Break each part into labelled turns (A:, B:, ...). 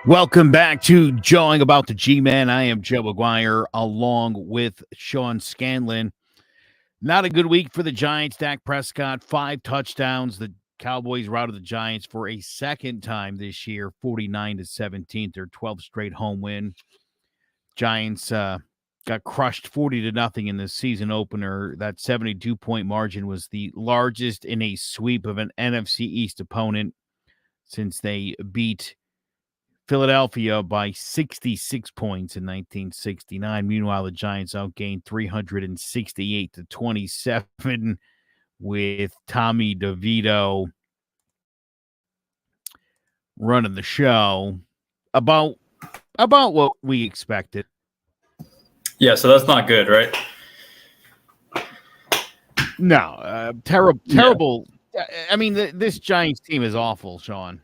A: Welcome back to Jawing About the G-Man. I am Joe McGuire along with Sean Scanlon. Not a good week for the Giants. Dak Prescott, 5 touchdowns. The Cowboys routed the Giants for a second time this year, 49-17, their 12th straight home win. Giants got crushed 40-0 in the season opener. That 72-point margin was the largest in a sweep of an NFC East opponent since they beat Philadelphia by 66 points in 1969. Meanwhile, the Giants outgained 368-27 with Tommy DeVito running the show. About what we expected.
B: Yeah, so that's not good, right?
A: No, terrible. Yeah. I mean, this Giants team is awful, Sean.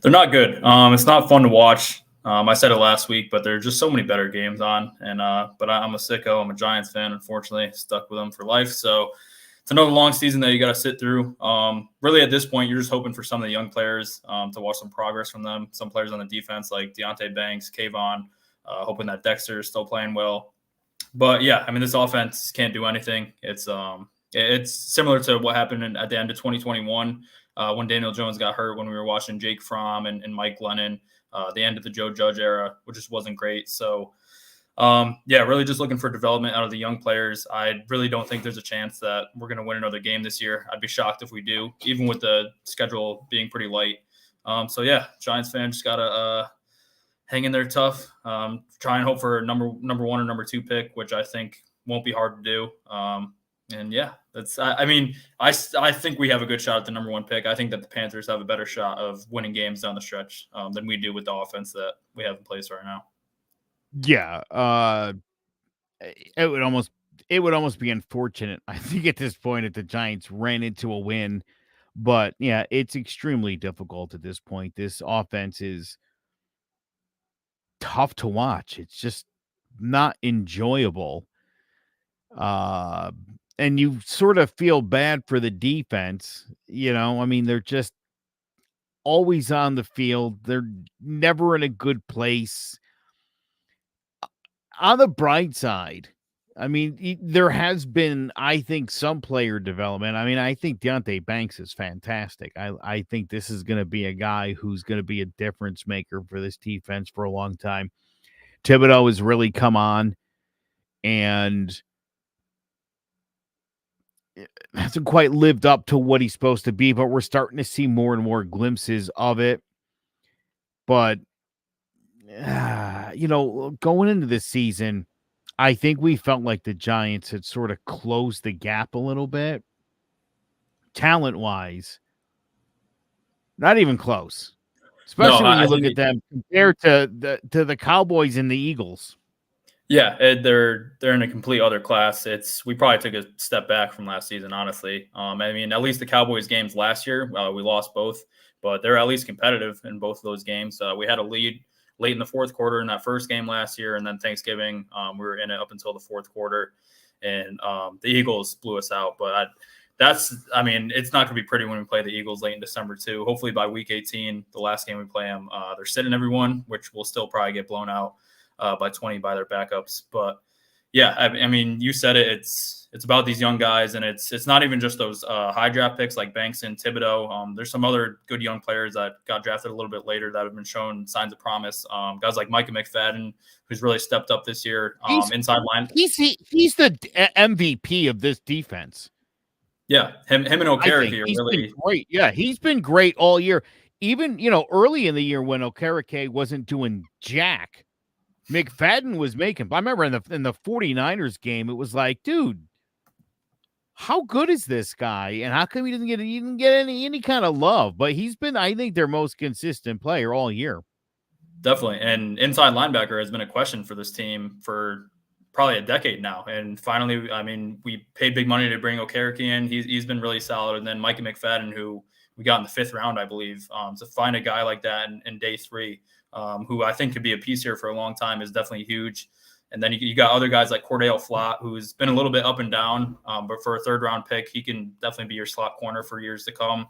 B: They're not good. It's not fun to watch. I said it last week, but there are just so many better games on. And but I'm a sicko. I'm a Giants fan, unfortunately, stuck with them for life. So it's another long season that you got to sit through. Really, at this point, you're just hoping for some of the young players to watch some progress from them. Some players on the defense like Deontay Banks, Kayvon, hoping that Dexter is still playing well. But yeah, I mean, this offense can't do anything. It's similar to what happened at the end of 2021. When Daniel Jones got hurt, when we were watching Jake Fromm and Mike Glennon, the end of the Joe Judge era, which just wasn't great. So, really just looking for development out of the young players. I really don't think there's a chance that we're going to win another game this year. I'd be shocked if we do, even with the schedule being pretty light. Giants fans just got to hang in there tough, try and hope for a number 1 or number 2 pick, which I think won't be hard to do. I think we have a good shot at the number 1 pick. I think that the Panthers have a better shot of winning games down the stretch than we do with the offense that we have in place right now.
A: Yeah, it would almost be unfortunate, I think, at this point, if the Giants ran into a win. But yeah, it's extremely difficult at this point. This offense is tough to watch. It's just not enjoyable. And you sort of feel bad for the defense. I mean, they're just always on the field. They're never in a good place. On the bright side, I mean, there has been, I think, some player development. I mean, I think Deontay Banks is fantastic. I think this is going to be a guy who's going to be a difference maker for this defense for a long time. Thibodeau has really come on and hasn't quite lived up to what he's supposed to be, but we're starting to see more and more glimpses of it. But, going into this season, I think we felt like the Giants had sort of closed the gap a little bit. Talent-wise, not even close. Especially when you look at them compared to the Cowboys and the Eagles.
B: Yeah, they're in a complete other class. We probably took a step back from last season, honestly. I mean, at least the Cowboys games last year, we lost both, but they're at least competitive in both of those games. We had a lead late in the fourth quarter in that first game last year, and then Thanksgiving, we were in it up until the fourth quarter, and the Eagles blew us out. But it's not going to be pretty when we play the Eagles late in December too. Hopefully by week 18, the last game we play them, they're sitting everyone, which will still probably get blown out by 20 by their backups. But yeah, I mean, you said it. It's about these young guys, and it's not even just those high draft picks like Banks and Thibodeau. There's some other good young players that got drafted a little bit later that have been shown signs of promise. Guys like Micah McFadden, who's really stepped up this year. Inside line, he's
A: the MVP of this defense.
B: Yeah, him and Okereke are really
A: great. Yeah, he's been great all year. Even early in the year when Okereke wasn't doing jack, McFadden was making. I remember in the 49ers game, it was like, dude, how good is this guy? And how come he didn't get any kind of love? But he's been, I think, their most consistent player all year.
B: Definitely. And inside linebacker has been a question for this team for probably a decade now. And finally, I mean, we paid big money to bring Okereke in. He's been really solid. And then Micah McFadden, who we got in the 5th round, I believe, to find a guy like that in day 3, who I think could be a piece here for a long time, is definitely huge. And then you got other guys like Cordell Flott, who's been a little bit up and down, but for a 3rd round pick, he can definitely be your slot corner for years to come.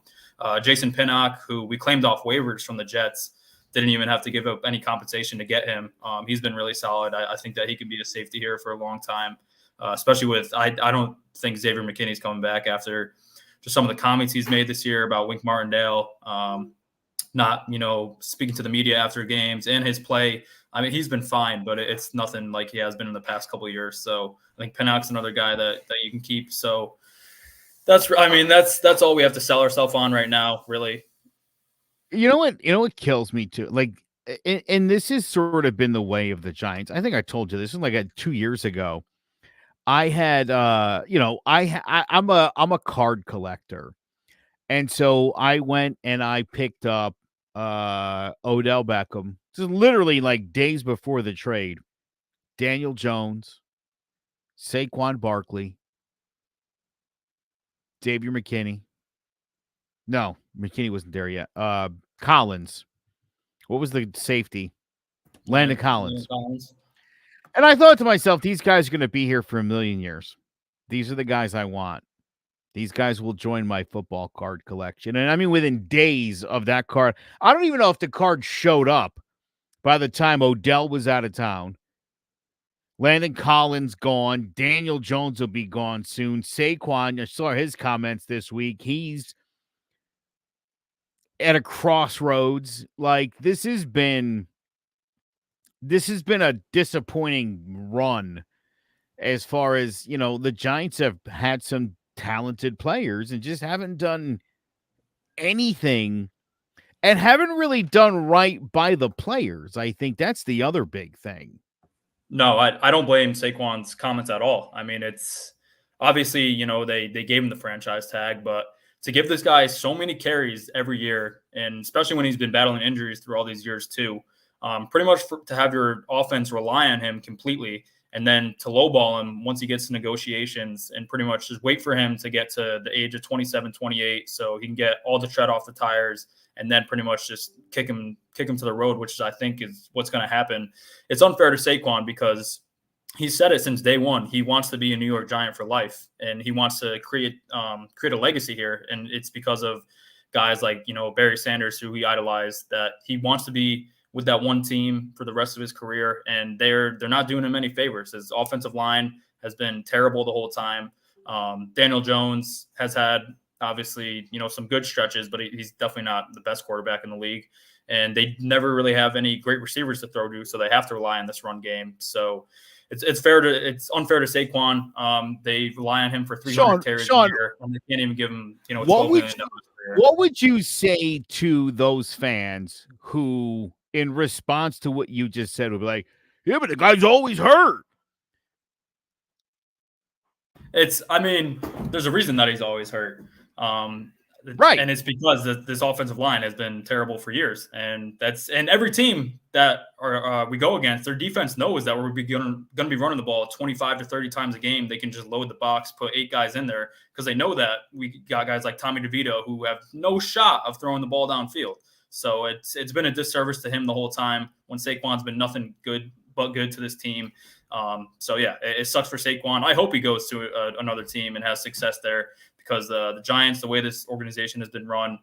B: Jason Pinnock, who we claimed off waivers from the Jets, didn't even have to give up any compensation to get him. He's been really solid. I think that he could be a safety here for a long time, especially with I don't think Xavier McKinney's coming back after just some of the comments he's made this year about Wink Martindale, not, speaking to the media after games and his play. I mean, he's been fine, but it's nothing like he has been in the past couple of years. So I think Pinnock's another guy that you can keep. So that's all we have to sell ourselves on right now, really.
A: You know what kills me too? Like, and this has sort of been the way of the Giants. I think I told you this was like 2 years ago. I had, I'm a card collector. And so I went and I picked up Odell Beckham. This is literally like days before the trade. Daniel Jones, Saquon Barkley, Xavier McKinney. No, McKinney wasn't there yet. Collins. What was the safety? Landon Collins. And I thought to myself, these guys are going to be here for a million years. These are the guys I want. These guys will join my football card collection. And I mean, within days of that card, I don't even know if the card showed up by the time Odell was out of town. Landon Collins gone. Daniel Jones will be gone soon. Saquon, I saw his comments this week. He's at a crossroads. Like, this has been a disappointing run as far as, the Giants have had some talented players and just haven't done anything and haven't really done right by the players. I think that's the other big thing.
B: No, I don't blame Saquon's comments at all. I mean, it's obviously, they gave him the franchise tag, but to give this guy so many carries every year, and especially when he's been battling injuries through all these years too, pretty much to have your offense rely on him completely, and then to lowball him once he gets to negotiations and pretty much just wait for him to get to the age of 27, 28 so he can get all the tread off the tires and then pretty much just kick him to the road, which I think is what's going to happen. It's unfair to Saquon because he said it since day one. He wants to be a New York Giant for life, and he wants to create a legacy here. And it's because of guys like, Barry Sanders, who he idolized, that he wants to be with that one team for the rest of his career, and they're not doing him any favors. His offensive line has been terrible the whole time. Daniel Jones has had obviously some good stretches, but he's definitely not the best quarterback in the league. And they never really have any great receivers to throw to, so they have to rely on this run game. So it's unfair to Saquon. They rely on him for 300 carries a year, and they can't even give him $12 million.
A: What would you say to those fans who, in response to what you just said, would be like, yeah, but the guy's always hurt?
B: There's a reason that he's always hurt.
A: Right.
B: And it's because this offensive line has been terrible for years. And every team that we go against, their defense knows that we're going to be running the ball 25 to 30 times a game. They can just load the box, put 8 guys in there because they know that we got guys like Tommy DeVito who have no shot of throwing the ball downfield. So it's been a disservice to him the whole time when Saquon's been nothing good but good to this team. So yeah, it sucks for Saquon. I hope he goes to another team and has success there because the Giants, the way this organization has been run,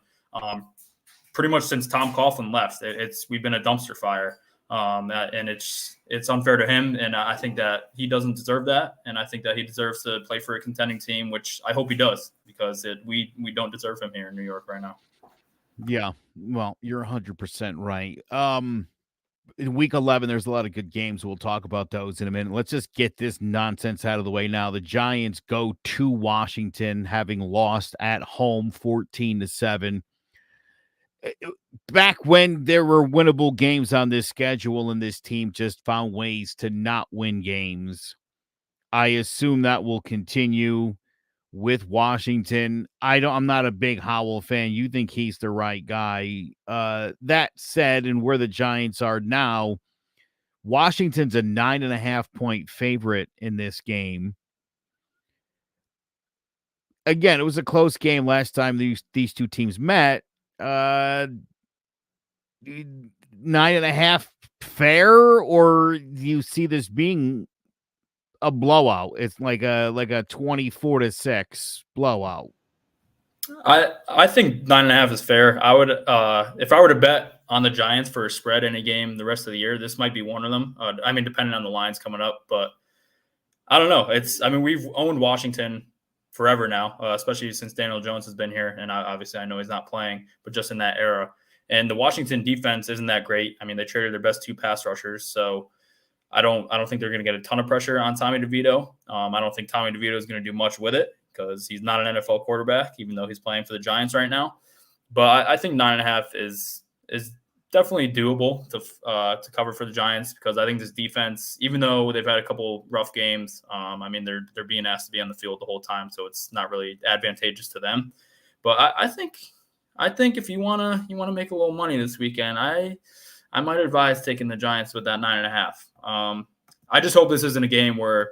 B: pretty much since Tom Coughlin left, we've been a dumpster fire. And it's unfair to him, and I think that he doesn't deserve that, and I think that he deserves to play for a contending team, which I hope he does because we don't deserve him here in New York right now.
A: Yeah, well, you're 100% right. In week 11, there's a lot of good games. We'll talk about those in a minute. Let's just get this nonsense out of the way now. The Giants go to Washington, having lost at home 14-7. Back when there were winnable games on this schedule and this team just found ways to not win games, I assume that will continue with Washington. I'm not a big Howell fan. You think he's the right guy. That said, and where the Giants are now, Washington's a 9.5-point favorite in this game. Again, it was a close game last time these two teams met. 9.5 fair, or do you see this being a blowout? It's like a 24-6 blowout.
B: I think 9.5 is fair. I would if I were to bet on the Giants for a spread in a game the rest of the year, this might be one of them. I mean, depending on the lines coming up, but I don't know. We've owned Washington forever now, especially since Daniel Jones has been here, and obviously I know he's not playing, but just in that era. And the Washington defense isn't that great. I mean, they traded their best 2 pass rushers, so I don't think they're going to get a ton of pressure on Tommy DeVito. I don't think Tommy DeVito is going to do much with it because he's not an NFL quarterback, even though he's playing for the Giants right now. But I think 9.5 is definitely doable to cover for the Giants because I think this defense, even though they've had a couple rough games, I mean they're being asked to be on the field the whole time, so it's not really advantageous to them. But I think if you wanna make a little money this weekend, I might advise taking the Giants with that 9.5. I just hope this isn't a game where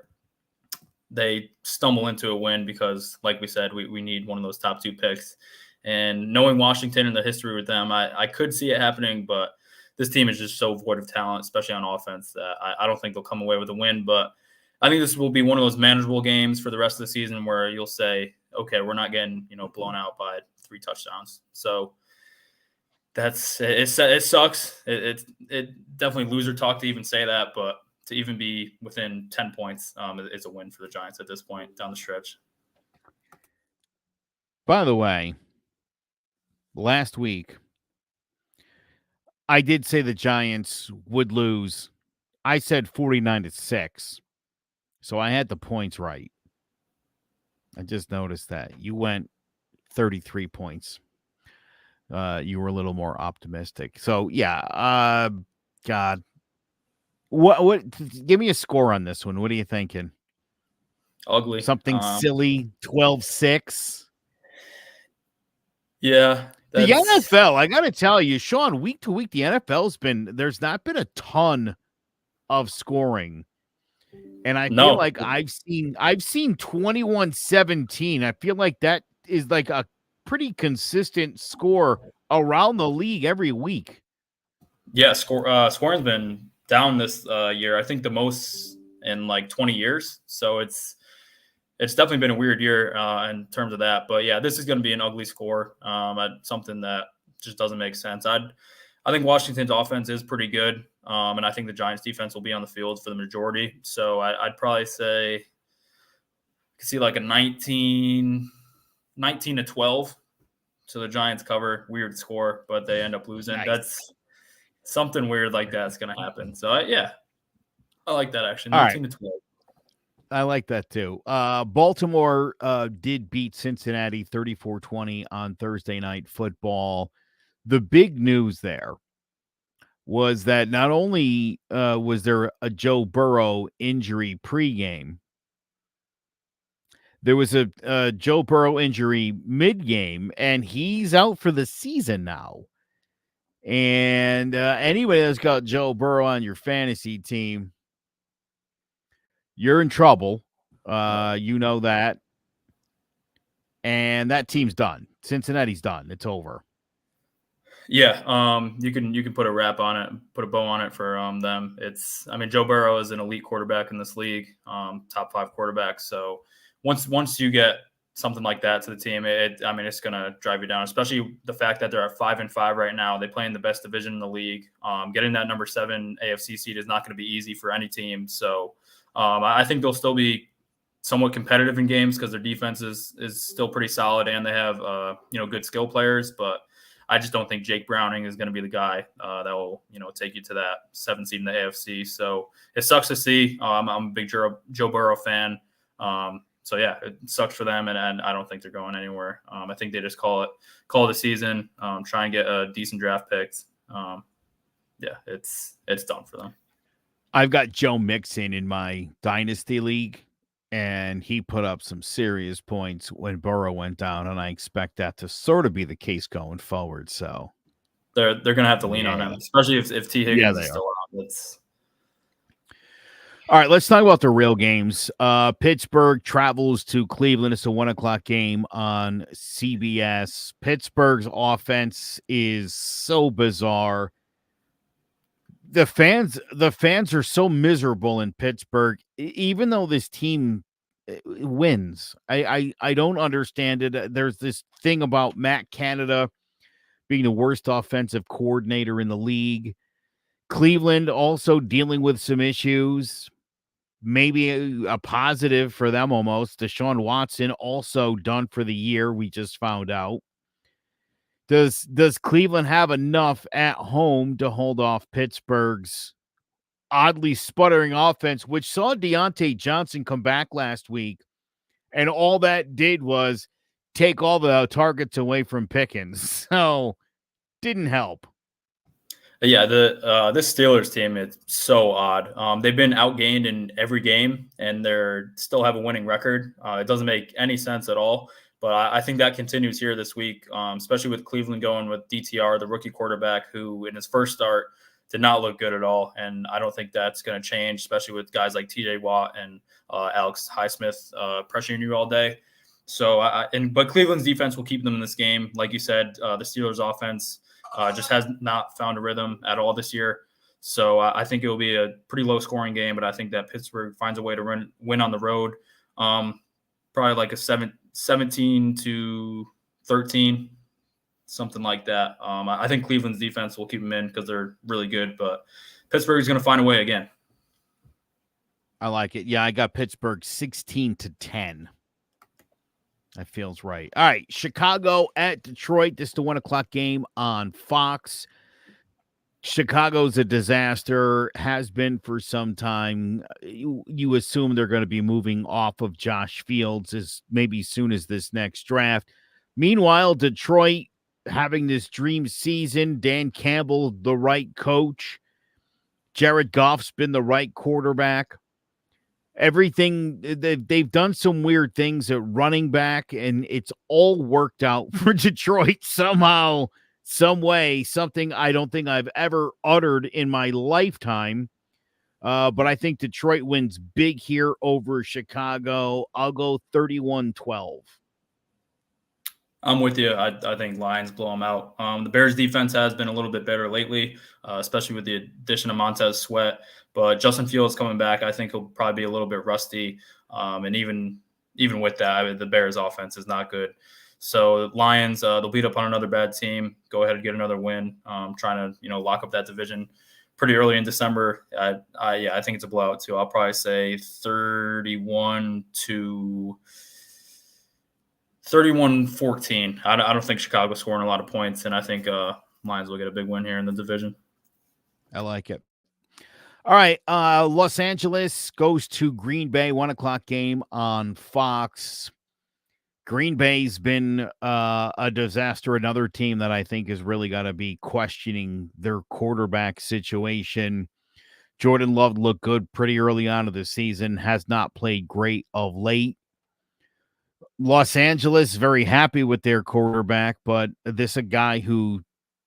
B: they stumble into a win because, like we said, we need one of those top 2 picks. And knowing Washington and the history with them, I could see it happening, but this team is just so void of talent, especially on offense, that I don't think they'll come away with a win. But I think this will be one of those manageable games for the rest of the season where you'll say, okay, we're not getting blown out by 3 touchdowns. So that's it. It sucks. It definitely loser talk to even say that, but to even be within 10 points is a win for the Giants at this point down the stretch.
A: By the way, last week, I did say the Giants would lose. I said 49-6. So I had the points right. I just noticed that. You went 33 points. You were a little more optimistic. So, yeah. God. What? Give me a score on this one. What are you thinking?
B: Ugly.
A: Something silly, 12-6?
B: Yeah.
A: The NFL, I got to tell you, Sean, week to week, the NFL's there's not been a ton of scoring. And I feel like I've seen 21-17. I feel like that is like a pretty consistent score around the league every week.
B: Yeah, scoring's been down this year. I think the most in like 20 years. So it's definitely been a weird year in terms of that. But yeah, this is going to be an ugly score. Something that just doesn't make sense. I think Washington's offense is pretty good. And I think the Giants defense will be on the field for the majority. So I'd probably say you can see like a 19-12. So the Giants cover, weird score, but they end up losing. Nice. That's something weird like that's going to happen. So yeah, I like that actually. 19-12.
A: I like that too. Baltimore did beat Cincinnati 34-20 on Thursday Night Football. The big news there was that not only was there a Joe Burrow injury pregame, there was a Joe Burrow injury mid-game, and he's out for the season now. And anybody that's got Joe Burrow on your fantasy team, you're in trouble. You know that. And that team's done. Cincinnati's done. It's over.
B: Yeah, you can put a wrap on it, put a bow on it for them. Joe Burrow is an elite quarterback in this league, top 5 quarterback. So once you get something like that to the team, it's going to drive you down, especially the fact that they're at 5-5 right now. They play in the best division in the league. Getting that number 7 AFC seed is not going to be easy for any team. So I think they'll still be somewhat competitive in games because their defense is still pretty solid and they have good skill players. But I just don't think Jake Browning is going to be the guy that will take you to that 7 seed in the AFC. So it sucks to see. I'm a big Joe Burrow fan. So yeah, it sucks for them, and I don't think they're going anywhere. I think they just call it a season, try and get a decent draft picks. Yeah, it's done for them.
A: I've got Joe Mixon in my dynasty league, and he put up some serious points when Burrow went down, and I expect that to sort of be the case going forward. So
B: they're going to have to lean on him, especially if T. Higgins is still around.
A: All right, let's talk about the real games. Pittsburgh travels to Cleveland. It's a 1:00 game on CBS. Pittsburgh's offense is so bizarre. The fans are so miserable in Pittsburgh, even though this team wins. I don't understand it. There's this thing about Matt Canada being the worst offensive coordinator in the league. Cleveland also dealing with some issues. Maybe a positive for them almost. Deshaun Watson also done for the year. We just found out. Does Cleveland have enough at home to hold off Pittsburgh's oddly sputtering offense, which saw Deontay Johnson come back last week, and all that did was take all the targets away from Pickens. So didn't help.
B: Yeah, this Steelers team is so odd. They've been outgained in every game, and they're still have a winning record. It doesn't make any sense at all. But I think that continues here this week, especially with Cleveland going with DTR, the rookie quarterback, who in his first start did not look good at all. And I don't think that's going to change, especially with guys like TJ Watt and Alex Highsmith pressuring you all day. So, but Cleveland's defense will keep them in this game. Like you said, the Steelers' offense just has not found a rhythm at all this year. So I think it will be a pretty low-scoring game, but I think that Pittsburgh finds a way to win on the road. Probably like a 17-13, something like that. I think Cleveland's defense will keep them in because they're really good, but Pittsburgh is going to find a way again.
A: I like it. Yeah, I got Pittsburgh 16-10. That feels right. All right, Chicago at Detroit. This is the 1 o'clock game on Fox. Chicago's a disaster, has been for some time. You assume they're going to be moving off of Josh Fields as maybe soon as this next draft. Meanwhile, Detroit having this dream season. Dan Campbell, the right coach. Jared Goff's been the right quarterback. Everything, they've done some weird things at running back, and it's all worked out for Detroit somehow, some way, something I don't think I've ever uttered in my lifetime. But I think Detroit wins big here over Chicago. I'll go 31-12.
B: I'm with you. I think Lions blow them out. The Bears defense has been a little bit better lately, especially with the addition of Montez Sweat. But Justin Fields coming back, I think he'll probably be a little bit rusty. And even with that, the Bears offense is not good. So Lions, they'll beat up on another bad team. Go ahead and get another win. Trying to lock up that division pretty early in December. I think it's a blowout too. I'll probably say 31-14. I don't think Chicago's scoring a lot of points, and I think Lions will get a big win here in the division.
A: I like it. All right, Los Angeles goes to Green Bay, 1 o'clock game on Fox. Green Bay's been a disaster, another team that I think is really got to be questioning their quarterback situation. Jordan Love looked good pretty early on of the season, has not played great of late. Los Angeles, very happy with their quarterback, but this a guy who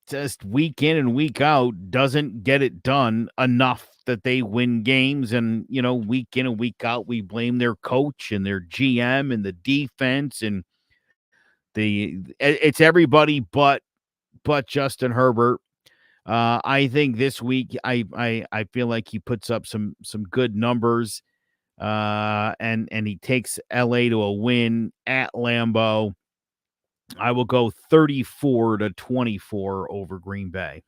A: just week in and week out doesn't get it done enough that they win games. And, week in and week out, we blame their coach and their GM and the defense. And it's everybody but Justin Herbert. I think this week, I feel like he puts up some good numbers. And he takes LA to a win at Lambeau. I will go 34-24 over Green Bay.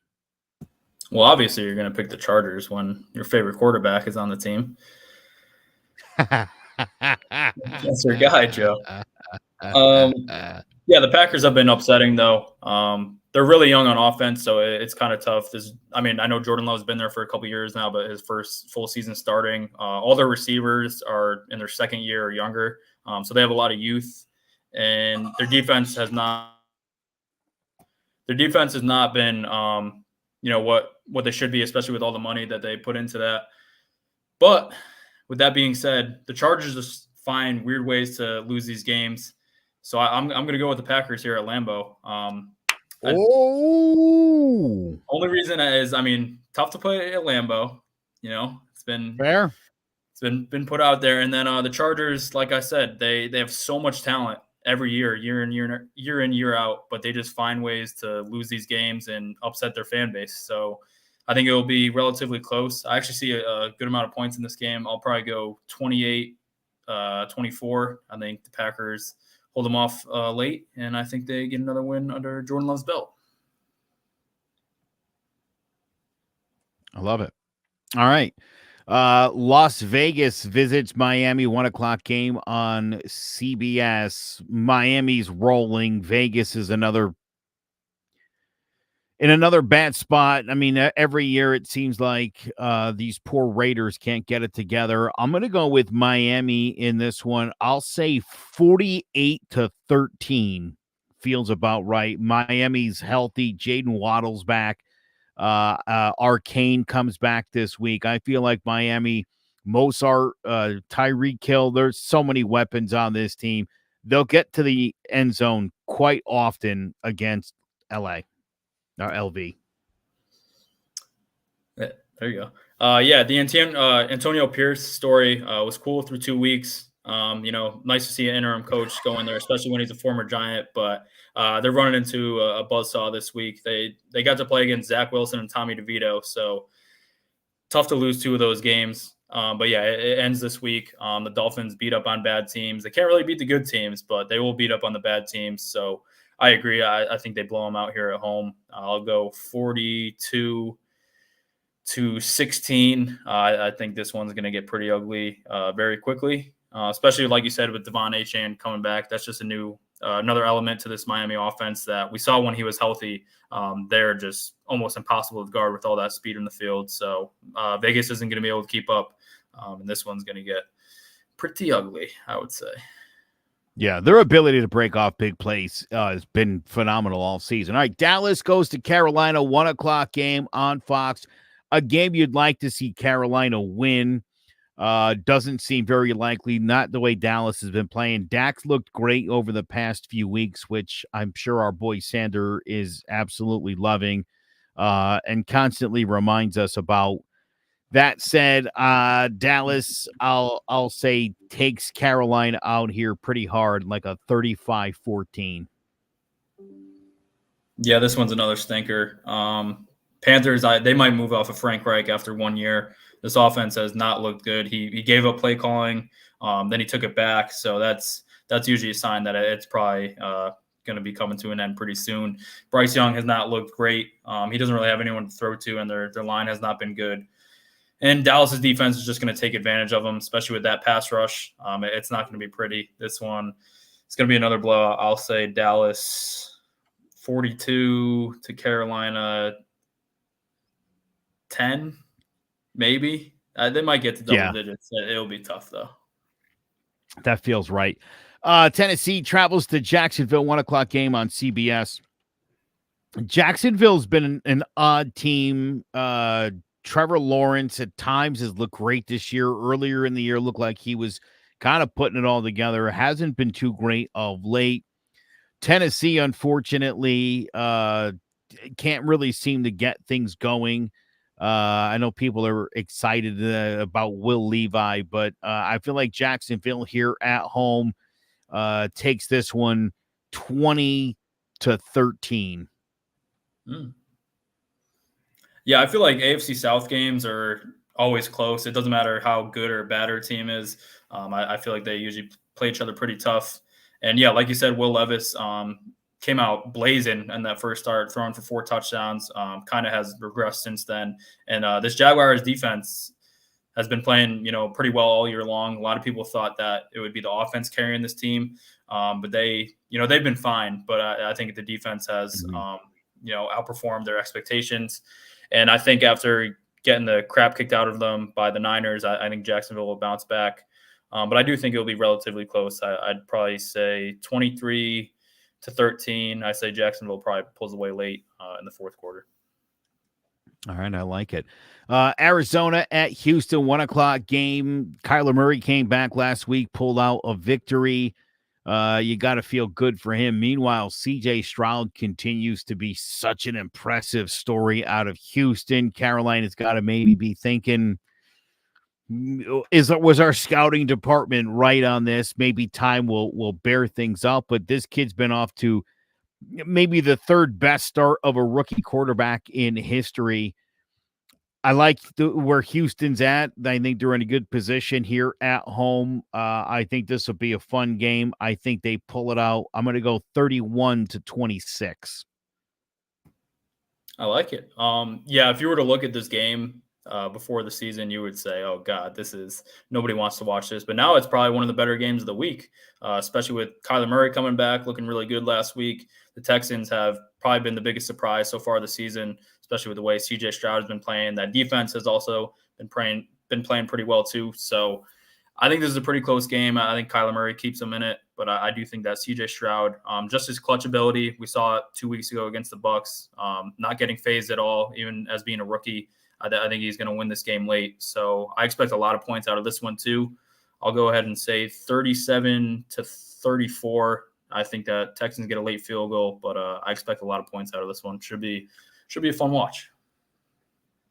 B: Well, obviously you're going to pick the Chargers when your favorite quarterback is on the team. That's your guy, Joe. Yeah, the Packers have been upsetting though. They're really young on offense, so it's kind of tough. I know Jordan Love's been there for a couple years now, but his first full season starting, all their receivers are in their second year or younger, so they have a lot of youth, and their defense has not been, what they should be, especially with all the money that they put into that. But with that being said, the Chargers just find weird ways to lose these games. So I'm going to go with the Packers here at Lambeau. Only reason is, tough to play at Lambeau. It's been
A: fair.
B: It's been put out there, and then the Chargers, like I said, they have so much talent every year in, year out, but they just find ways to lose these games and upset their fan base. So I think it will be relatively close. I actually see a good amount of points in this game. I'll probably go 28 24. I think the Packers hold them off late, and I think they get another win under Jordan Love's belt.
A: I love it. All right. Las Vegas visits Miami, 1:00 game on CBS. Miami's rolling. Vegas is in another bad spot. I mean, every year it seems like these poor Raiders can't get it together. I'm going to go with Miami in this one. I'll say 48-13 feels about right. Miami's healthy. Jaden Waddle's back. Arcane comes back this week. I feel like Miami, Mozart, Tyreek Hill, there's so many weapons on this team. They'll get to the end zone quite often against LA or LV.
B: There you go. Yeah, the Antonio Pierce story was cool through 2 weeks. Nice to see an interim coach go in there, especially when he's a former Giant. But they're running into a buzzsaw this week. They got to play against Zach Wilson and Tommy DeVito, so tough to lose 2 of those games. But yeah, it ends this week. The Dolphins beat up on bad teams. They can't really beat the good teams, but they will beat up on the bad teams. So I agree. I think they blow them out here at home. I'll go 42-16. I think this one's going to get pretty ugly very quickly. Especially like you said with Devon Achane coming back. That's just another element to this Miami offense that we saw when he was healthy. They're just almost impossible to guard with all that speed in the field. So Vegas isn't going to be able to keep up, and this one's going to get pretty ugly, I would say.
A: Yeah, their ability to break off big plays has been phenomenal all season. All right, Dallas goes to Carolina, 1:00 game on Fox. A game you'd like to see Carolina win. Doesn't seem very likely, not the way Dallas has been playing. Dak's looked great over the past few weeks, which I'm sure our boy Sander is absolutely loving and constantly reminds us about. That said, Dallas, I'll say, takes Carolina out here pretty hard, like a 35-14.
B: Yeah, this one's another stinker. Panthers, they might move off of Frank Reich after 1 year. This offense has not looked good. He gave up play calling, then he took it back. So that's usually a sign that it's probably going to be coming to an end pretty soon. Bryce Young has not looked great. He doesn't really have anyone to throw to, and their line has not been good. And Dallas's defense is just going to take advantage of them, especially with that pass rush. It's not going to be pretty. This one, it's going to be another blowout. I'll say Dallas 42 to Carolina 10, maybe. They might get to double digits. It'll be tough, though.
A: That feels right. Tennessee travels to Jacksonville, 1:00 game on CBS. Jacksonville's been an odd team. Trevor Lawrence at times has looked great this year. Earlier in the year, looked like he was kind of putting it all together. Hasn't been too great of late. Tennessee, unfortunately, can't really seem to get things going. I know people are excited about Will Levi, but I feel like Jacksonville here at home takes this one 20-13.
B: Yeah, I feel like AFC South games are always close. It doesn't matter how good or bad our team is. I feel like they usually play each other pretty tough. And yeah, like you said, Will Levis came out blazing in that first start, throwing for 4 touchdowns, kind of has regressed since then. And this Jaguars defense has been playing, pretty well all year long. A lot of people thought that it would be the offense carrying this team, but they've been fine. But I think the defense has, outperformed their expectations. And I think after getting the crap kicked out of them by the Niners, I think Jacksonville will bounce back. But I do think it'll be relatively close. I'd probably say 23-13. I say Jacksonville probably pulls away late in the fourth quarter.
A: All right, I like it. Arizona at Houston, 1:00 game. Kyler Murray came back last week, pulled out a victory. You got to feel good for him. Meanwhile, C.J. Stroud continues to be such an impressive story out of Houston. Carolina's got to maybe be thinking, was our scouting department right on this? Maybe time will bear things out. But this kid's been off to maybe the third best start of a rookie quarterback in history. I like where Houston's at. I think they're in a good position here at home. I think this will be a fun game. I think they pull it out. I'm going to go 31-26.
B: I like it. Yeah, if you were to look at this game before the season, you would say, "Oh God, nobody wants to watch this." But now it's probably one of the better games of the week, especially with Kyler Murray coming back, looking really good last week. The Texans have probably been the biggest surprise so far this season, especially with the way C.J. Stroud has been playing. That defense has also been playing pretty well too. So I think this is a pretty close game. I think Kyler Murray keeps them in it, but I do think that C.J. Stroud, just his clutch ability, we saw it 2 weeks ago against the Bucs, not getting phased at all, even as being a rookie. I think he's going to win this game late. So I expect a lot of points out of this one too. I'll go ahead and say 37-34. I think that Texans get a late field goal, but I expect a lot of points out of this one. Should be a fun watch.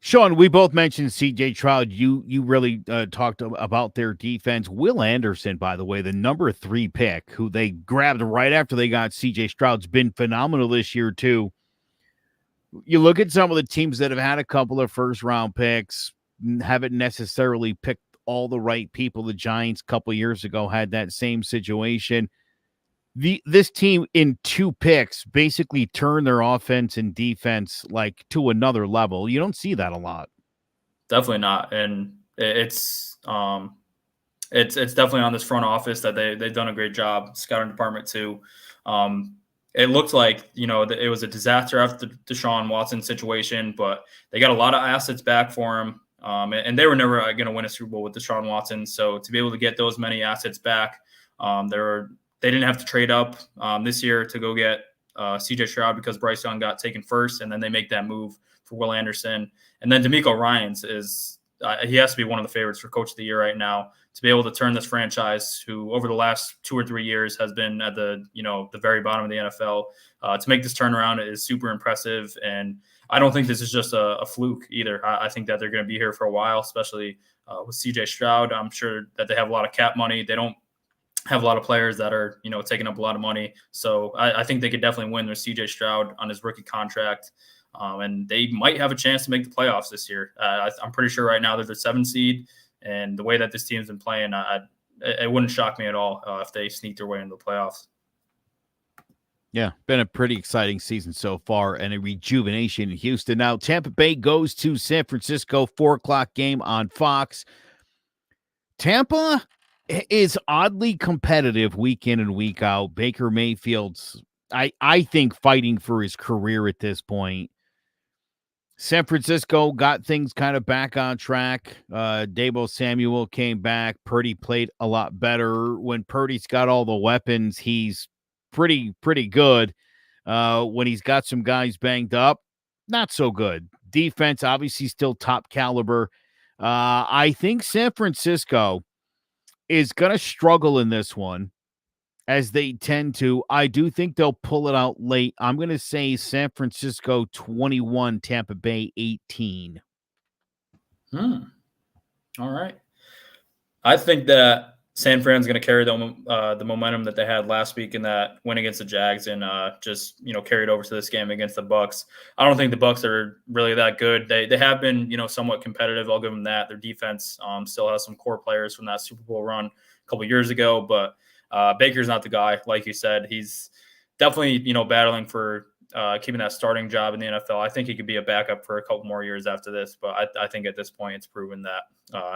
A: Sean, we both mentioned C.J. Stroud. You really talked about their defense. Will Anderson, by the way, the number 3 pick, who they grabbed right after they got C.J. Stroud's been phenomenal this year too. You look at some of the teams that have had a couple of first-round picks, haven't necessarily picked all the right people. The Giants a couple of years ago had that same situation. This team in 2 picks basically turned their offense and defense like to another level. You don't see that a lot.
B: Definitely not, and it's definitely on this front office that they've done a great job, scouting department too. It looked like it was a disaster after the Deshaun Watson situation, but they got a lot of assets back for him, and they were never going to win a Super Bowl with Deshaun Watson. So to be able to get those many assets back, they didn't have to trade up this year to go get C.J. Stroud because Bryce Young got taken first, and then they make that move for Will Anderson. And then DeMeco Ryans he has to be one of the favorites for Coach of the Year right now, to be able to turn this franchise, who over the last 2 or 3 years has been at the very bottom of the NFL, to make this turnaround is super impressive. And I don't think this is just a fluke either. I think that they're going to be here for a while, especially with C.J. Stroud. I'm sure that they have a lot of cap money. They don't have a lot of players that are, taking up a lot of money. So I think they could definitely win with C.J. Stroud on his rookie contract. And they might have a chance to make the playoffs this year. I'm pretty sure right now they're the 7 seed. And the way that this team's been playing, it wouldn't shock me at all if they sneak their way into the playoffs.
A: Yeah, been a pretty exciting season so far and a rejuvenation in Houston. Now, Tampa Bay goes to San Francisco, 4:00 game on Fox. Tampa is oddly competitive week in and week out. Baker Mayfield's, I think, fighting for his career at this point. San Francisco got things kind of back on track. Deebo Samuel came back. Purdy played a lot better. When Purdy's got all the weapons, he's pretty good. When he's got some guys banged up, not so good. Defense, obviously, still top caliber. I think San Francisco is going to struggle in this one, as they tend to. I do think they'll pull it out late. I'm going to say San Francisco 21, Tampa Bay 18.
B: All right. I think that San Fran's going to carry the momentum that they had last week in that win against the Jags, and just carry it over to this game against the Bucs. I don't think the Bucs are really that good. They have been somewhat competitive. I'll give them that. Their defense still has some core players from that Super Bowl run a couple years ago, but Baker's not the guy. Like you said, he's definitely battling for keeping that starting job in the NFL. I think he could be a backup for a couple more years after this, but I think at this point it's proven that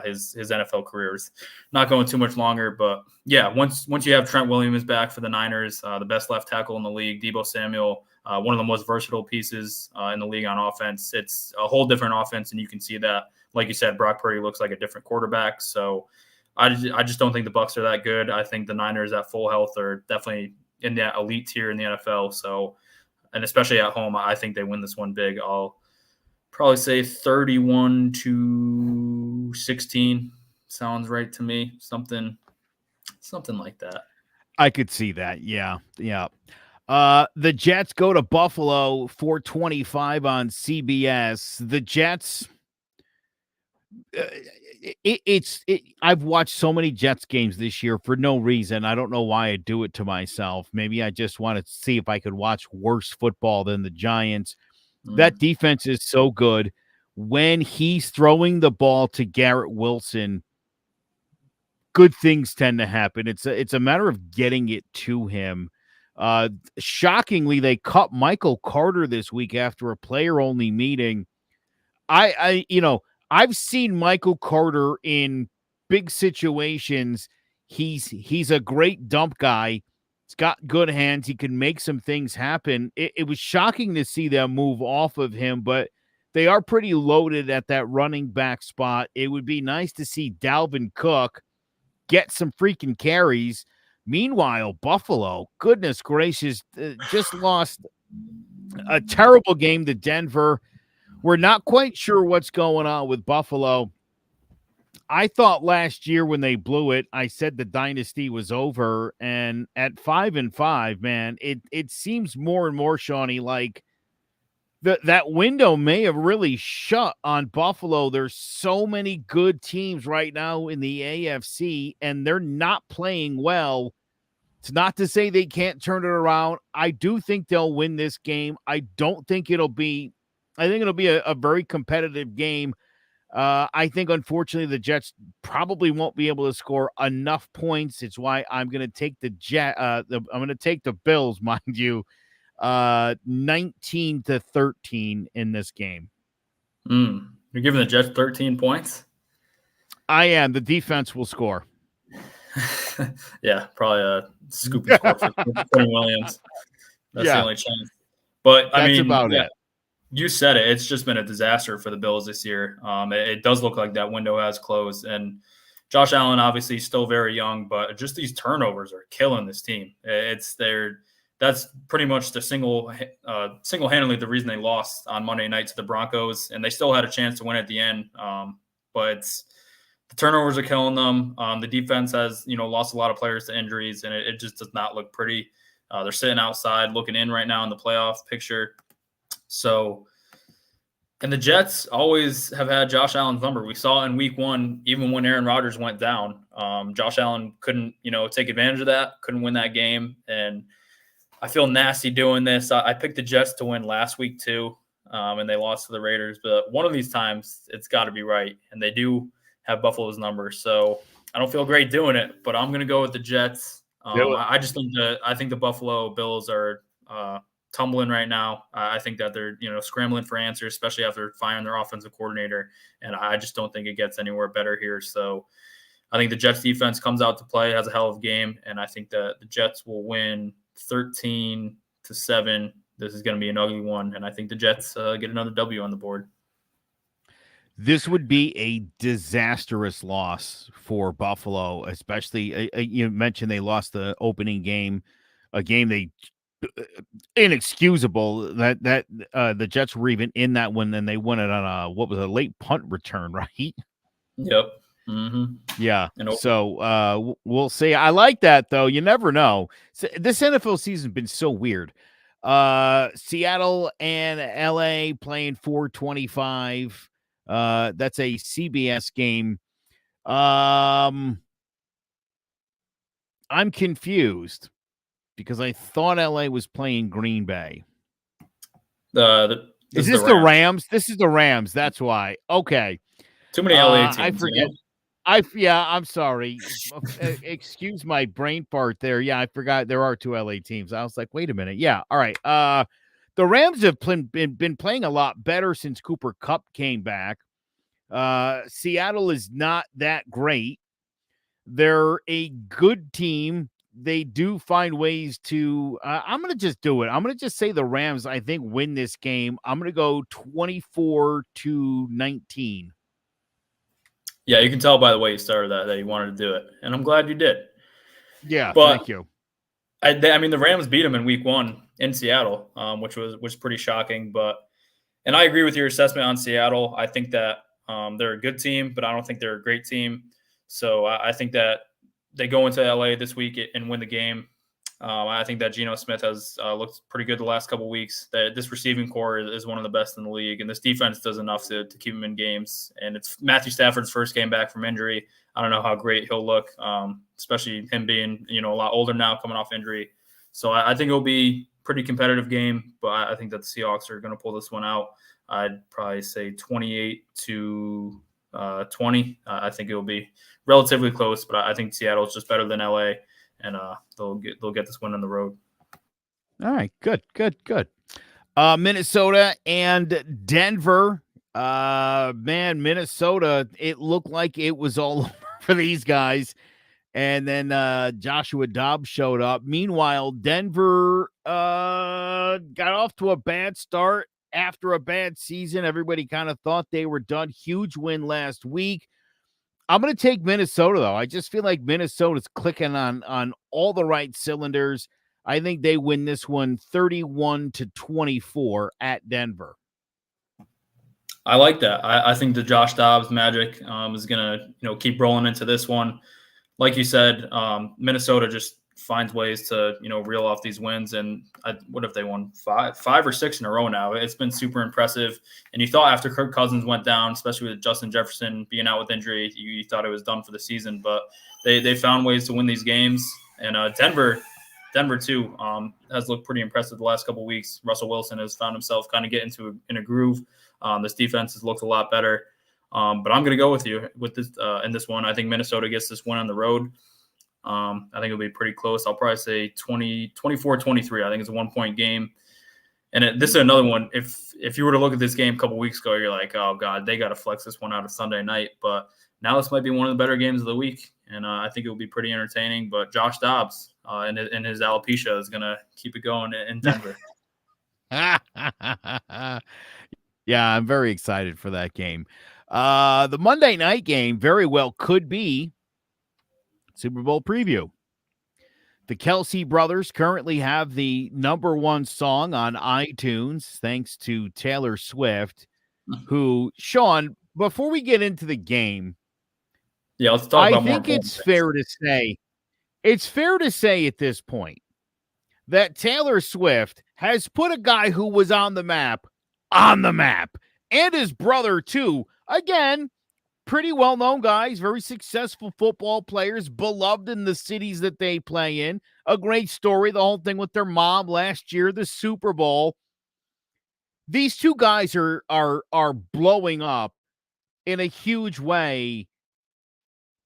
B: his NFL career is not going too much longer. But yeah, once you have Trent Williams back for the Niners, the best left tackle in the league, Deebo Samuel, one of the most versatile pieces in the league on offense, it's a whole different offense, and you can see that. Like you said, Brock Purdy looks like a different quarterback. So I just don't think the Bucs are that good. I think the Niners at full health are definitely in that elite tier in the NFL. So, and especially at home, I think they win this one big. I'll probably say 31-16 sounds right to me. Something like that.
A: I could see that. Yeah. The Jets go to Buffalo, 4:25 on CBS. The Jets. I've watched so many Jets games this year for no reason. I don't know why I do it to myself. Maybe I just want to see if I could watch worse football than the Giants. That defense is so good. when he's throwing the ball to Garrett Wilson, good things tend to happen. It's a matter of getting it to him. Shockingly, they cut Michael Carter this week after a player-only meeting. I've seen Michael Carter in big situations. He's a great dump guy. He's got good hands. He can make some things happen. It was shocking to see them move off of him, but they are pretty loaded at that running back spot. It would be nice to see Dalvin Cook get some freaking carries. Meanwhile, Buffalo, goodness gracious, just lost a terrible game to Denver. We're not quite sure what's going on with Buffalo. I thought last year when they blew it, I said the dynasty was over. And at 5-5, man, it seems more and more, Shawnee, like that window may have really shut on Buffalo. There's so many good teams right now in the AFC, and they're not playing well. It's not to say they can't turn it around. I do think they'll win this game. I think it'll be a very competitive game. I think, unfortunately, the Jets probably won't be able to score enough points. It's why I'm going to take I'm going to take the Bills, mind you, 19-13 in this game.
B: You're giving the Jets 13 points?
A: I am. The defense will score.
B: Yeah, probably a scooping score for Quinn Williams. That's the only chance. But
A: that's about it.
B: You said it. It's just been a disaster for the Bills this year. It does look like that window has closed. And Josh Allen, obviously, still very young, but just these turnovers are killing this team. That's pretty much the single-handedly the reason they lost on Monday night to the Broncos, and they still had a chance to win at the end. But the turnovers are killing them. The defense has, lost a lot of players to injuries, and it just does not look pretty. They're sitting outside looking in right now in the playoff picture. So, and the Jets always have had Josh Allen's number. We saw in week one, even when Aaron Rodgers went down, Josh Allen couldn't, take advantage of that, couldn't win that game. And I feel nasty doing this. I picked the Jets to win last week too, and they lost to the Raiders. But one of these times, it's got to be right. And they do have Buffalo's number. So I don't feel great doing it, but I'm going to go with the Jets. I think the Buffalo Bills are tumbling right now. I think that they're, scrambling for answers, especially after firing their offensive coordinator. And I just don't think it gets anywhere better here. So I think the Jets defense comes out to play, has a hell of a game. And I think that the Jets will win 13-7. This is going to be an ugly one. And I think the Jets get another W on the board.
A: This would be a disastrous loss for Buffalo, especially you mentioned they lost the opening game, a game they inexcusable that the Jets were even in that one, and they won it on a late punt return, right?
B: Yep. Mm-hmm.
A: Yeah. So we'll see. I like that though. You never know. So, this NFL season's been so weird. Seattle and LA playing 4:25. That's a CBS game. I'm confused because I thought LA was playing Green Bay. Is this the Rams? This is the Rams. That's why. Okay.
B: Too many LA teams.
A: I forget. I'm sorry. Excuse my brain part there. Yeah, I forgot there are two LA teams. I was like, wait a minute. Yeah. All right. The Rams have been playing a lot better since Cooper Kupp came back. Seattle is not that great. They're a good team. They do find ways to I'm going to just do it. I'm going to just say the Rams, I think, win this game. I'm going to go 24-19.
B: Yeah, you can tell by the way you started that you wanted to do it, and I'm glad you did.
A: Yeah, thank you.
B: I mean, the Rams beat them in week one in Seattle, which was pretty shocking. And I agree with your assessment on Seattle. I think that they're a good team, but I don't think they're a great team. So I think that they go into LA this week and win the game. I think that Geno Smith has looked pretty good the last couple of weeks. This receiving core is one of the best in the league, and this defense does enough to keep him in games. And it's Matthew Stafford's first game back from injury. I don't know how great he'll look, especially him being a lot older now, coming off injury. So I think it'll be pretty competitive game, but I think that the Seahawks are going to pull this one out. I'd probably say 28-20. I think it will be relatively close, but I think Seattle is just better than LA, and they'll get this win on the road.
A: All right, good. Minnesota and Denver. Man, Minnesota, it looked like it was all over for these guys. And then Joshua Dobbs showed up. Meanwhile, Denver got off to a bad start after a bad season. Everybody kind of thought they were done. Huge win last week. I'm going to take Minnesota, though. I just feel like Minnesota's clicking on all the right cylinders. I think they win this one 31-24 at Denver.
B: I like that. I think the Josh Dobbs magic is going to keep rolling into this one. Like you said, Minnesota just finds ways to reel off these wins. And what if they won five or six in a row now? It's been super impressive. And you thought after Kirk Cousins went down, especially with Justin Jefferson being out with injury, you thought it was done for the season. But they found ways to win these games. And Denver too has looked pretty impressive the last couple of weeks. Russell Wilson has found himself kind of get in a groove. This defense has looked a lot better. But I'm going to go with you with this in this one. I think Minnesota gets this one on the road. I think it'll be pretty close. I'll probably say 24-23. I think it's a 1-point game. And this is another one. If you were to look at this game a couple weeks ago, you're like, oh, God, they got to flex this one out of Sunday night. But now this might be one of the better games of the week. And I think it will be pretty entertaining. But Josh Dobbs and his alopecia is going to keep it going in Denver.
A: Yeah, I'm very excited for that game. The Monday night game very well could be Super Bowl preview. The Kelsey brothers currently have the #1 song on iTunes, thanks to Taylor Swift, who, Sean, before we get into the game,
B: let's talk about more.
A: I think it's fair to say at this point that Taylor Swift has put a guy who was on the map, and his brother too. Again, pretty well-known guys, very successful football players, beloved in the cities that they play in. A great story, the whole thing with their mom last year, the Super Bowl. These two guys are blowing up in a huge way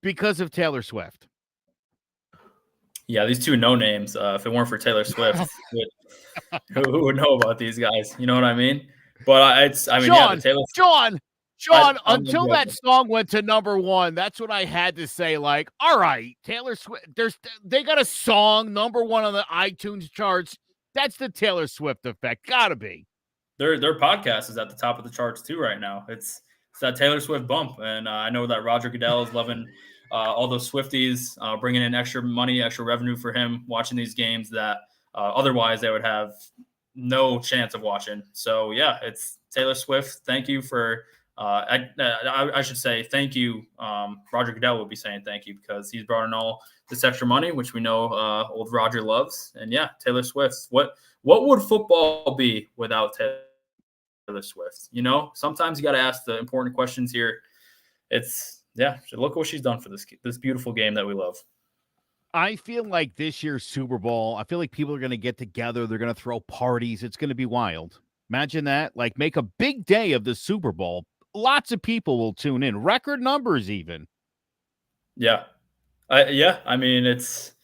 A: because of Taylor Swift.
B: Yeah, these two no-names, if it weren't for Taylor Swift, who would know about these guys? You know what I mean? But Sean,
A: until that song went to #1, that's what I had to say. Like, all right, Taylor Swift, they got a song #1 on the iTunes charts. That's the Taylor Swift effect. Gotta be.
B: Their podcast is at the top of the charts too right now. It's that Taylor Swift bump, and I know that Roger Goodell is loving all those Swifties, bringing in extra money, extra revenue for him watching these games that otherwise they would have no chance of watching. So yeah, it's Taylor Swift. Thank you for. I should say thank you. Roger Goodell would be saying thank you because he's brought in all this extra money, which we know old Roger loves. And yeah, Taylor Swift. What would football be without Taylor Swift? Sometimes you got to ask the important questions here. Look what she's done for this beautiful game that we love.
A: I feel like this year's Super Bowl, I feel like people are going to get together. They're going to throw parties. It's going to be wild. Imagine that. Like, make a big day of the Super Bowl. Lots of people will tune in. Record numbers even.
B: Yeah. I mean, it's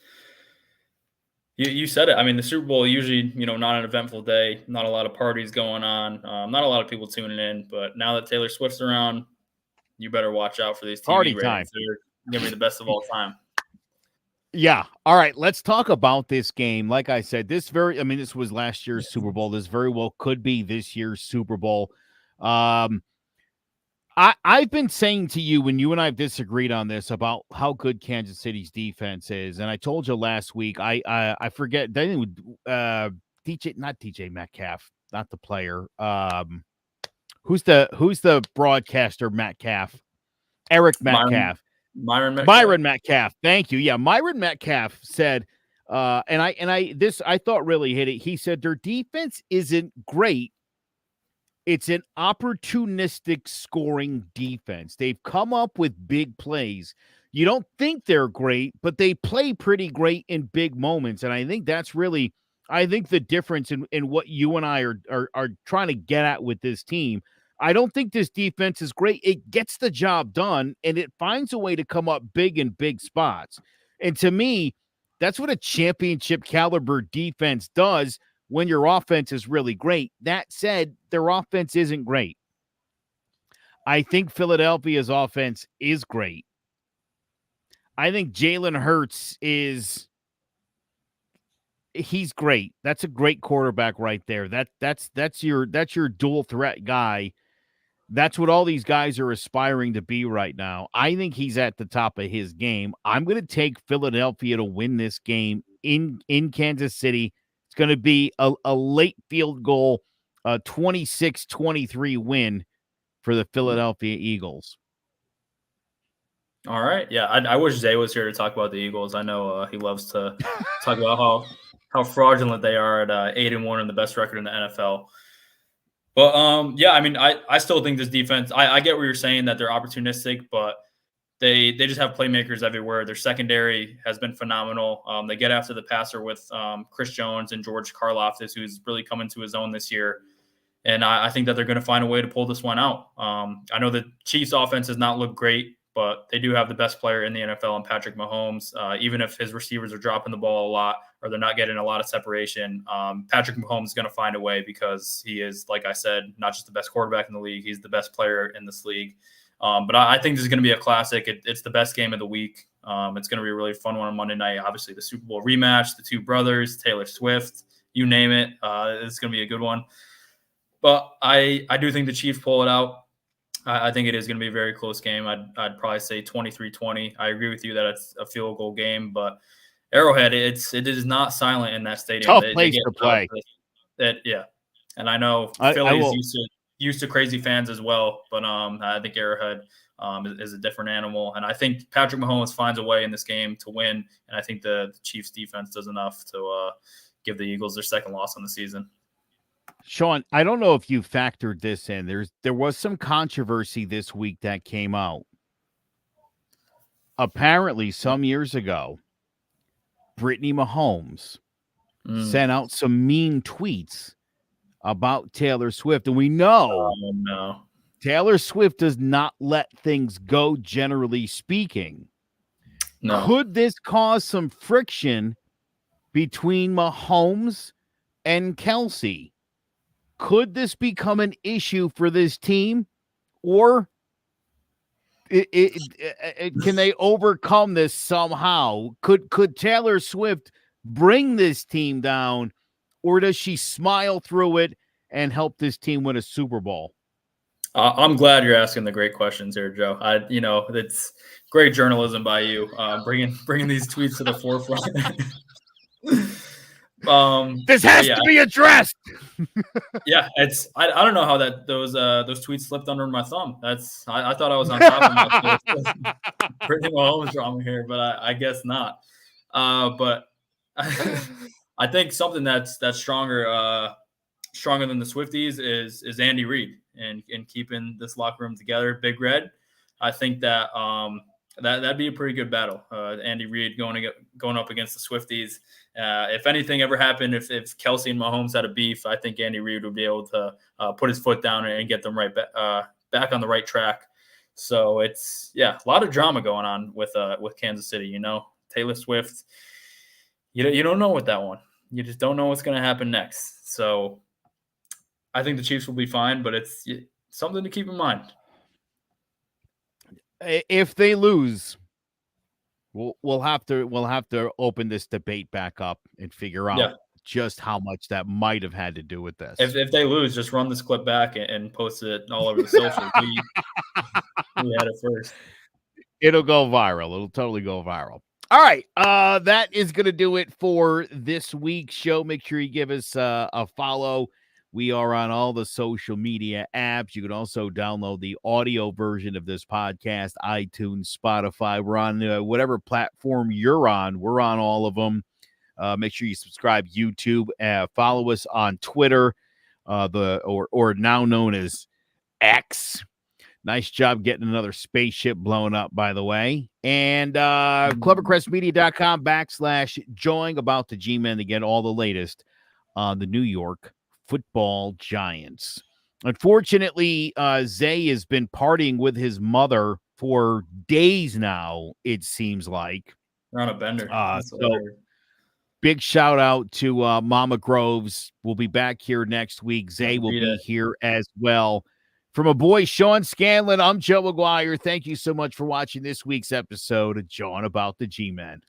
B: you said it. I mean, the Super Bowl usually, not an eventful day, not a lot of parties going on, not a lot of people tuning in. But now that Taylor Swift's around, you better watch out for these TV
A: party
B: ratings.
A: Time.
B: They're going to be the best of all time.
A: Yeah. All right. Let's talk about this game. Like I said, this was last year's Super Bowl. This very well could be this year's Super Bowl. I've been saying to you when you and I have disagreed on this about how good Kansas City's defense is, and I told you last week. I forget. Not DJ Metcalf, not the player. Who's the broadcaster? Metcalf, Eric Metcalf, Myron Metcalf. Thank you. Yeah, Myron Metcalf said, and I thought really hit it. He said their defense isn't great. It's an opportunistic scoring defense. They've come up with big plays. You don't think they're great, but they play pretty great in big moments. And I think that's really I think the difference in what you and I are trying to get at with this team, I don't think this defense is great. It gets the job done, and it finds a way to come up big in big spots. And to me, that's what a championship caliber defense does when your offense is really great. That said, their offense isn't great. I think Philadelphia's offense is great. I think Jalen Hurts he's great. That's a great quarterback right there. That's your dual threat guy. That's what all these guys are aspiring to be right now. I think he's at the top of his game. I'm going to take Philadelphia to win this game in Kansas City. It's going to be a late field goal, 26-23 win for the Philadelphia Eagles.
B: All right. Yeah, I wish Zay was here to talk about the Eagles. I know he loves to talk about how fraudulent they are at 8-1 and the best record in the NFL. But yeah, I mean, I still think this defense. I get what you're saying that they're opportunistic, but they just have playmakers everywhere. Their secondary has been phenomenal. They get after the passer with Chris Jones and George Karlaftis, who's really coming to his own this year. And I think that they're going to find a way to pull this one out. I know the Chiefs' offense does not look great, but they do have the best player in the NFL in Patrick Mahomes. Even if his receivers are dropping the ball a lot or they're not getting a lot of separation, Patrick Mahomes is going to find a way because he is, like I said, not just the best quarterback in the league, he's the best player in this league. But I think this is going to be a classic. It's the best game of the week. It's going to be a really fun one on Monday night. Obviously, the Super Bowl rematch, the two brothers, Taylor Swift, you name it. It's going to be a good one. But I do think the Chiefs pull it out. I think it is going to be a very close game. I'd probably say 23-20. I agree with you that it's a field goal game, but Arrowhead, it is not silent in that stadium.
A: Tough place to play.
B: Yeah, and I know Philly is used to crazy fans as well, but I think Arrowhead is a different animal, and I think Patrick Mahomes finds a way in this game to win, and I think the Chiefs defense does enough to give the Eagles their second loss on the season.
A: Sean, I don't know if you factored this in. There was some controversy this week that came out. Apparently, some years ago, Brittany Mahomes sent out some mean tweets about Taylor Swift. And we know Taylor Swift does not let things go, generally speaking. No. Could this cause some friction between Mahomes and Kelsey? Could this become an issue for this team, or can they overcome this somehow? Could Taylor Swift bring this team down, or does she smile through it and help this team win a Super Bowl?
B: I'm glad you're asking the great questions here, Joe. It's great journalism by you, bringing these tweets to the forefront.
A: This has to be addressed.
B: Yeah, I don't know how those tweets slipped under my thumb. I thought I was on top of my Brittany Mahomes drama here, but I guess not. But I think something that's stronger than the Swifties is Andy Reid and keeping this locker room together. Big Red. I think that that'd be a pretty good battle. Andy Reid going up against the Swifties. If anything ever happened, if Kelsey and Mahomes had a beef, I think Andy Reid would be able to put his foot down and get them right back on the right track. So it's a lot of drama going on with Kansas City. Taylor Swift. You don't know with that one. You just don't know what's going to happen next. So I think the Chiefs will be fine, but it's something to keep in mind.
A: If they lose, we'll have to open this debate back up and figure out just how much that might have had to do with this.
B: If they lose, just run this clip back and post it all over the socials. We had it first.
A: It'll go viral. It'll totally go viral. All right. That is going to do it for this week's show. Make sure you give us a follow. We are on all the social media apps. You can also download the audio version of this podcast, iTunes, Spotify. We're on whatever platform you're on. We're on all of them. Make sure you subscribe YouTube. Follow us on Twitter, or now known as X. Nice job getting another spaceship blown up, by the way. And clevercrestmedia.com /join about the G-Men to get all the latest the New York Football Giants. Unfortunately, Zay has been partying with his mother for days now, it seems like.
B: We're on a bender.
A: So big shout out to Mama Groves. We'll be back here next week. Zay will be here as well. From a boy, Sean Scanlon, I'm Joe McGuire. Thank you so much for watching this week's episode of Jawing About the G-Men.